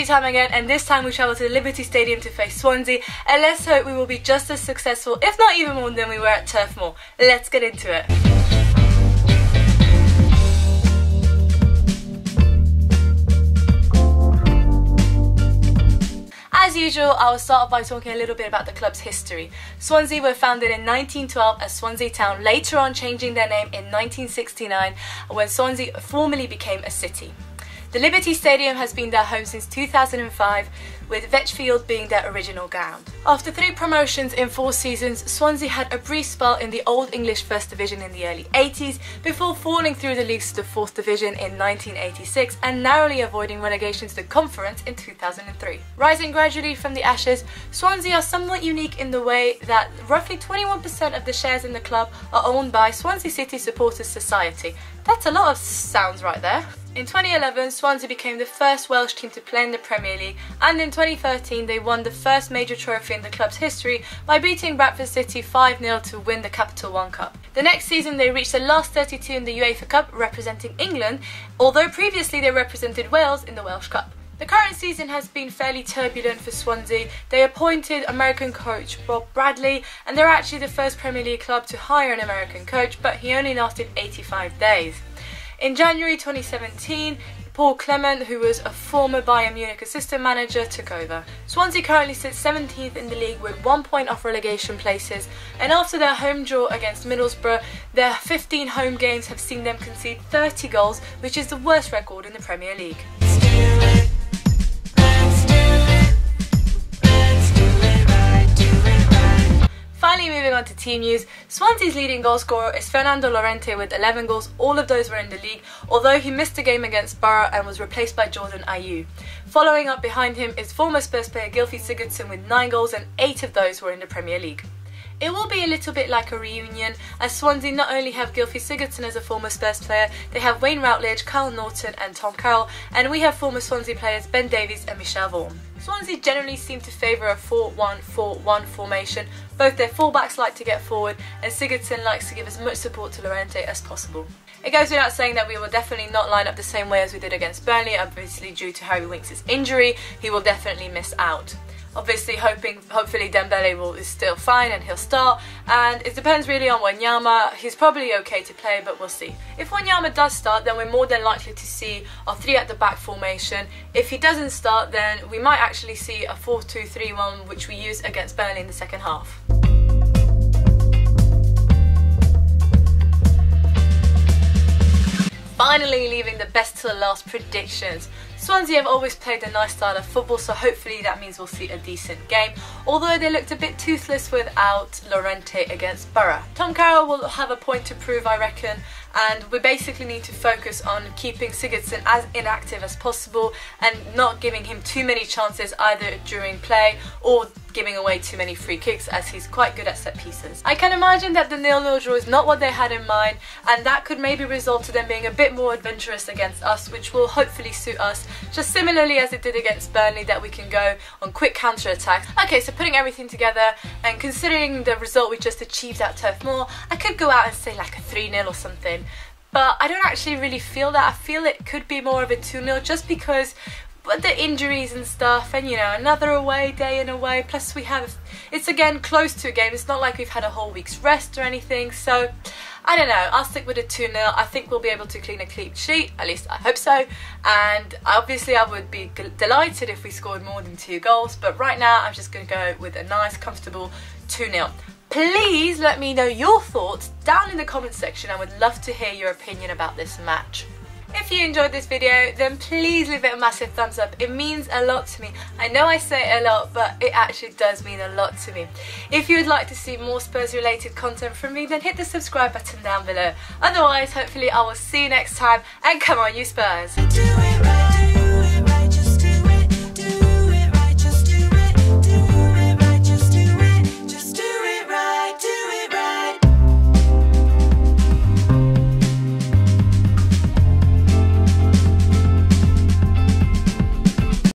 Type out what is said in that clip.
review time again, and this time we travel to the Liberty Stadium to face Swansea, and let's hope we will be just as successful, if not even more, than we were at Turf Moor. Let's get into it. As usual, I will start off by talking a little bit about the club's history. Swansea were founded in 1912 as Swansea Town, later on changing their name in 1969 when Swansea formally became a city. The Liberty Stadium has been their home since 2005, with Vetchfield being their original ground. After 3 promotions in 4 seasons, Swansea had a brief spell in the Old English First Division in the early 80s before falling through the leagues to the 4th Division in 1986 and narrowly avoiding relegation to the Conference in 2003. Rising gradually from the ashes, Swansea are somewhat unique in the way that roughly 21% of the shares in the club are owned by Swansea City Supporters Society. That's a lot of sounds right there. In 2011, Swansea became the first Welsh team to play in the Premier League, and in 2013 they won the first major trophy in the club's history by beating Bradford City 5-0 to win the Capital One Cup. The next season they reached the last 32 in the UEFA Cup, representing England, although previously they represented Wales in the Welsh Cup. The current season has been fairly turbulent for Swansea. They appointed American coach Rob Bradley, and they're actually the first Premier League club to hire an American coach, but he only lasted 85 days. In January 2017, Paul Clement, who was a former Bayern Munich assistant manager, took over. Swansea currently sits 17th in the league with 1 point off relegation places, and after their home draw against Middlesbrough, their 15 home games have seen them concede 30 goals, which is the worst record in the Premier League. Finally, moving on to team news, Swansea's leading goal scorer is Fernando Llorente with 11 goals. All of those were in the league, although he missed a game against Borough and was replaced by Jordan Ayew. Following up behind him is former Spurs player Gylfi Sigurdsson with 9 goals, and 8 of those were in the Premier League. It will be a little bit like a reunion, as Swansea not only have Gylfi Sigurdsson as a former Spurs player, they have Wayne Routledge, Kyle Norton and Tom Carroll, and we have former Swansea players Ben Davies and Michel Vaughan. Swansea generally seem to favour a 4-1-4-1 formation. Both their fullbacks like to get forward, and Sigurdsson likes to give as much support to Llorente as possible. It goes without saying that we will definitely not line up the same way as we did against Burnley, obviously due to Harry Winks' injury. He will definitely miss out. Obviously hopefully Dembele is still fine and he'll start, and it depends really on Wanyama. He's probably okay to play, but we'll see. If Wanyama does start, then we're more than likely to see a 3 at the back formation. If he doesn't start, then we might actually see a 4-2-3-1, which we used against Burnley in the second half. Finally, leaving the best to the last, predictions. Swansea have always played a nice style of football, so hopefully that means we'll see a decent game, although they looked a bit toothless without Llorente against Borough. Tom Carroll will have a point to prove, I reckon, and we basically need to focus on keeping Sigurdsson as inactive as possible and not giving him too many chances either during play or giving away too many free kicks, as he's quite good at set pieces. I can imagine that the 0-0 draw is not what they had in mind, and that could maybe result to them being a bit more adventurous against us, which will hopefully suit us, just similarly as it did against Burnley, that we can go on quick counter-attacks. Okay, so putting everything together and considering the result we just achieved at Turf Moor, I could go out and say like a 3-0 or something, but I don't actually really feel that. I feel it could be more of a 2-0 just because but the injuries and stuff, and you know, another away day in a way, plus it's again close to a game. It's not like we've had a whole week's rest or anything, so I don't know, I'll stick with a 2-0. I think we'll be able to clean a clean sheet, at least I hope so, and obviously I would be delighted if we scored more than 2 goals, but right now I'm just going to go with a nice comfortable 2-0. Please let me know your thoughts down in the comment section. I would love to hear your opinion about this match. If you enjoyed this video, then please leave it a massive thumbs up. It means a lot to me. I know I say it a lot, but it actually does mean a lot to me. If you would like to see more Spurs related content from me, then hit the subscribe button down below. Otherwise, hopefully I will see you next time, and come on you Spurs!